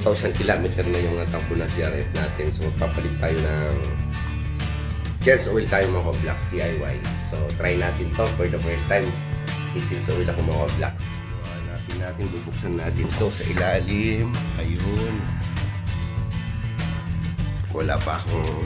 2,000 kilometer na yung natakbo na CRF natin. So papalit tayo ng Chels oil tayo mga ka-vlogs DIY. So try natin to for the first time. Chels oil ako mga ka-vlogs. Natin bubuksan natin to sa ilalim. Ayun. Wala pa akong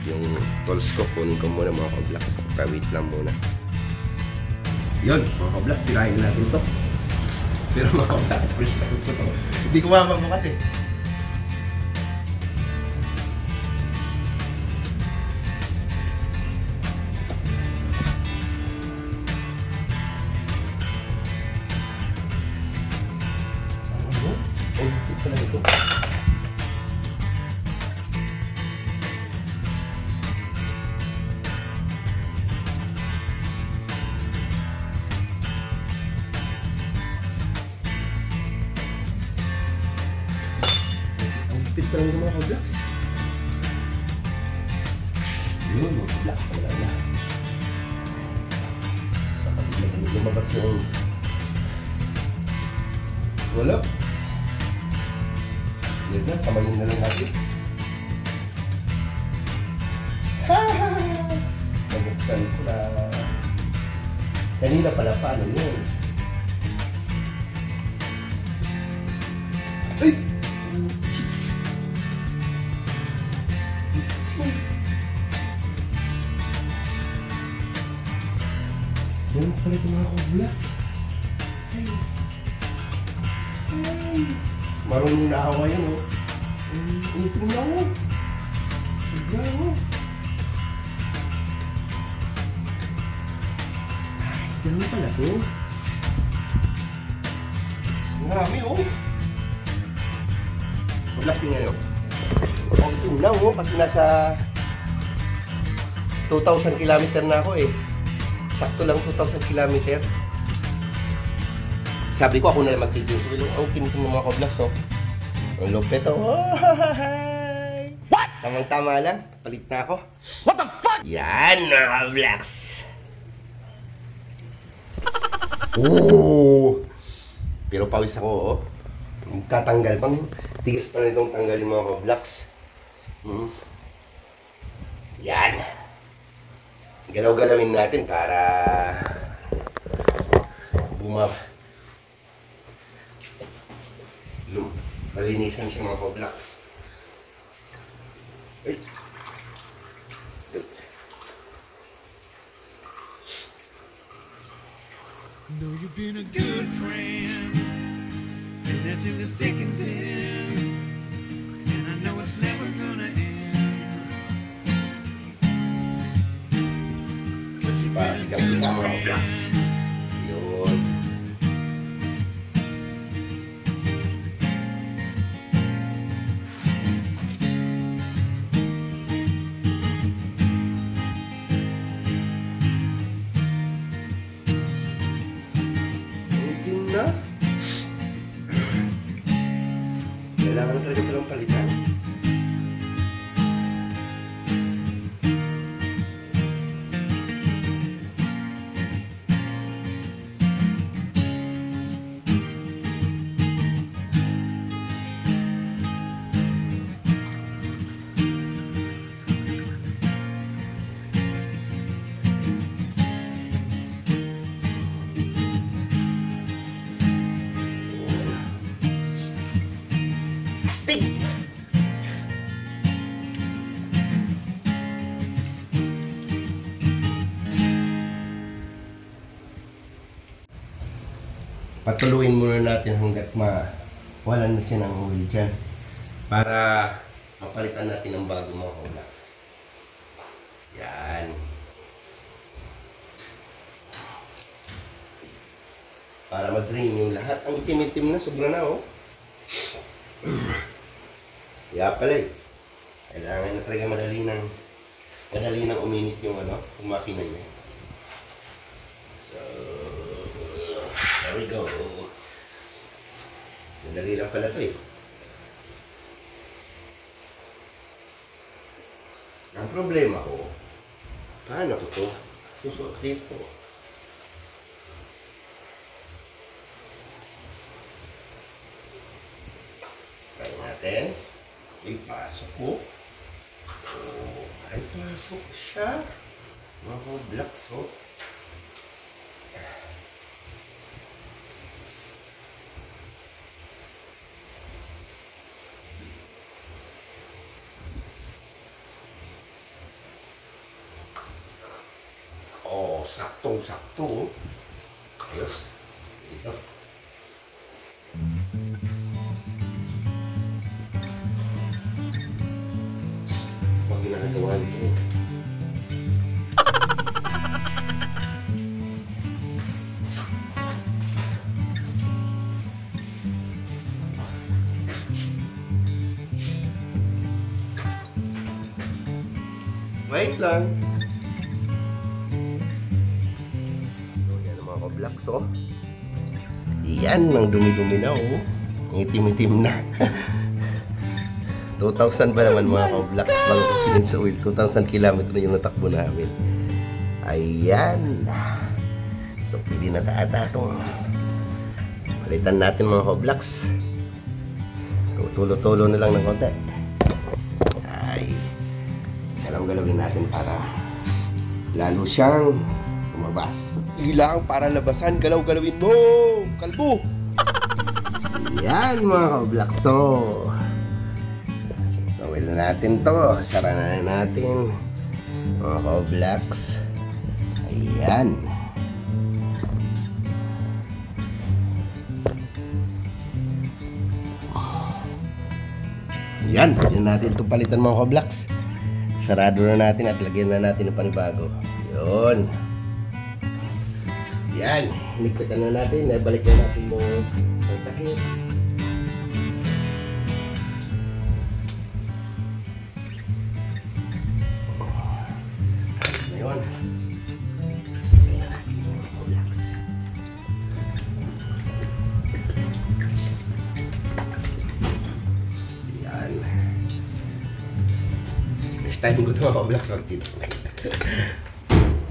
yung tools ko. Kunin ko muna mga ka-vlogs. Pa-wait lang muna. Yun, mga ka-vlogs, tirahin natin to. Pero mga ka-vlogs, first time ko to. Hindi ko mamabukas eh. Pala ito. Ang hipit pa lang yung mga ka-vlogs. Yun, mga ka-vlogs na lang na. Kapag lumabas yung wala. Yan na, kamayin na lang natin. Nabuksan ko na. Kanina pala, paano yun? Ay! Yan pala ito mga ka-vlogs. Ay! Ay! Marunong na awa yan, oh. Ito mo lang, oh. Sobra, oh. Ay, dami pala to. Marami, oh. Malaki nga yun. Ang tunaw, oh. Kasi nasa 2,000 kilometer na ako, eh. Sakto lang 2,000 kilometer. Sabi ko ako na lang mag-teaching. Sabi ko, ang tinitin ng mga ka-vlogs, oh. Ang lupit, oh. Hi! What? Tamang-tama lang. Palit na ako. What the fuck? Yan, mga ka-vlogs. Oh! Pero pawis ako, oh. Tatanggal. Pang tigas pa na itong tanggal yung mga ka-vlogs. Yan. Galaw-galawin natin para malinisan siya mga ka-vlogs. Ay! Know you've been a good friend, and that's in the thick and thin, and I know it's never gonna end. Cause you've Para been a ikaw good mga ka-vlogs. friend. Yun. Na. Kailangan talaga palang palitan. Patuloyin muna natin hanggat wala na siya ng oil dyan para mapalitan natin ng bago mga ka-vlogs. Yan. Para mag-drain yung lahat. Ang itim-itim na, sobra na, oh. Kaya pala eh. Kailangan na talaga madali nang uminit yung yung makina niya. So, there we go. Madali lang pala ito eh. Ang problema ko, paano ko ito susuot dito? Kaya natin. Ay, pasok ko. Oh, ay, pasok siya. Mga ka-vlogs, oh. Oh, saktong-sakto. Ayos. Dito. Pag ginagawa nito. Wait lang. Vlogs, oh. Yan, ang dumi-dumi na, oh. Ang itim-itim na. 2,000 ba naman mga ka-vlogs bago ko silin sa oil. 2,000 kilometer na yung natakbo namin. Ayan. So, pili na taata itong palitan natin mga ka-vlogs. Tulo-tulo na lang ng konti. Ay, galaw-galawin natin para lalo siyang lumabas. Ilang para labasan, galaw-galawin mo! Kalbo! Yan mga ka-vlogso. Sawil na natin to. Sara na natin mga ka-vlogs. Ayan. Yan, pwede natin itong palitan mga ka-vlogs. Sarado na natin at lagyan na natin ng panibago. Yun. Yan, hinikpitan na natin, balik na natin yung takip. Ngayon, lagyan na natin yung vlogs. Yan. Next time ko ito mga vlogs, mag-tips na.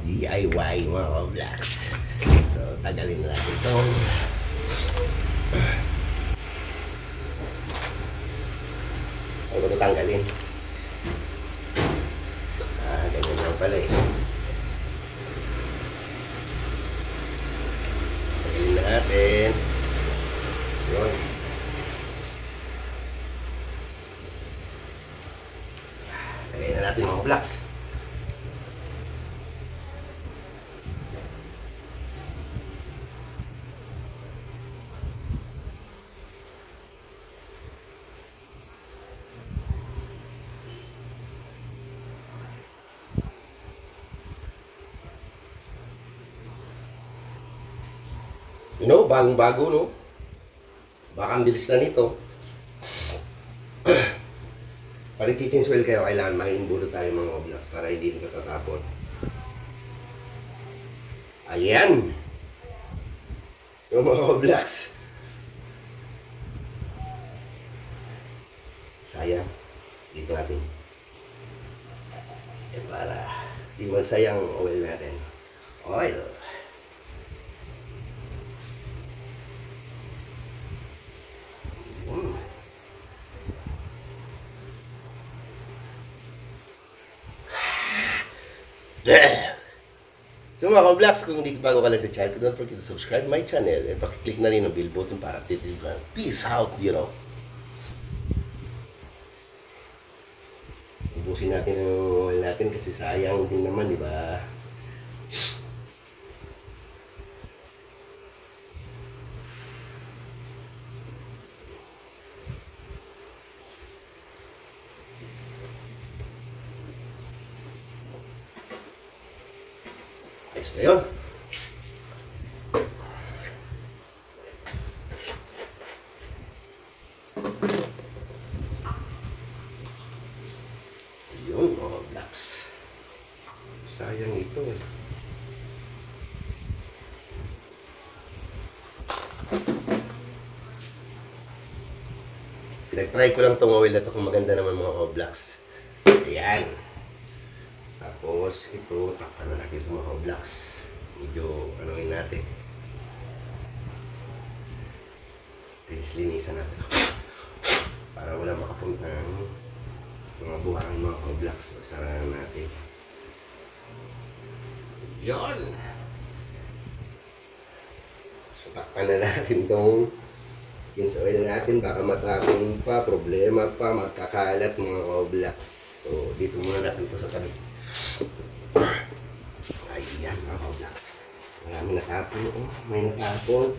DIY mga vlogs. So, tagalin na natin ito. Ano ba ito tanggalin? Ganyan lang pala eh. Tagalin na natin. Yun. Tagalin na natin mga vlogs. You know, bagong-bago, no? Baka ang bilis na nito. Pag i-change oil kayo, kailangan makiimbulo tayo mga vlogs para hindi nito tatapon. Ayan! Yung mga vlogs. Sayang. Dito natin. Para di magsayang oil natin. Oil. So mga ka-vlogs, kung hindi bago ka lang sa channel, don't forget to subscribe my channel and pakiclick na rin ang bell button para titiligan. Peace out, you know. Ubusin natin ang oil natin kasi sayang din naman, di ba? Ayos na yun. Yun mga vlogs. Sayang ito eh. Pinag-try ko lang itong oil na ito kung maganda naman mga vlogs. Ayan. Tapos ito, takpan na natin itong mga vlogs. Medyo anuin natin. Linisan natin. para wala makapuntang mga buhangin mga ka-blocks. So, sarahan natin. Yun! So, takpan na natin tong Kings oil natin. Baka matapon pa, problema pa, magkakalat mga ka-blocks. So, dito muna natin ito sa tabi. Ayan mga ka-blocks. Marami natapon. Oh. May natapon.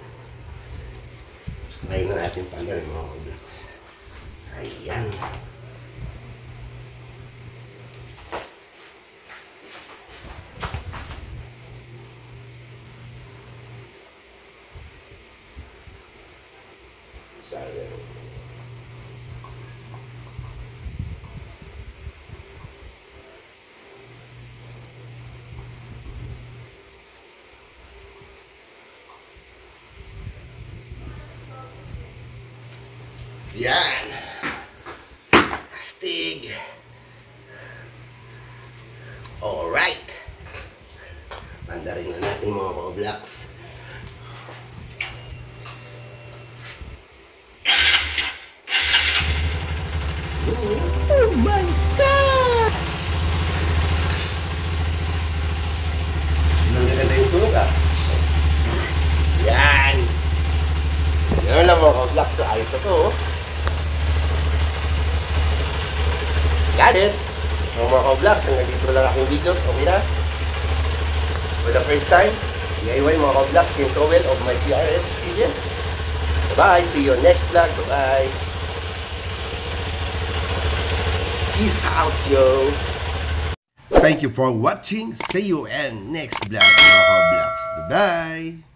So, try na natin pala rin mga ka-blocks. Ayan. Sayang. Yan. Astig. Alright. Pandarin na natin mga ka-blocks. Oh my God! Maganda yung tulog ah. Yan. Yan lang mga ka-blocks. Ayos na to oh. Got it. So mga ka-blocks, hanggang dito lang aking videos. Okay na? For the first time, DIY mga ka-blocks, Kings oil of my CRF Steven. Bye-bye. See you next vlog. Bye-bye. Peace out, yo. Thank you for watching. See you in next vlog, mga ka-blocks. Bye-bye.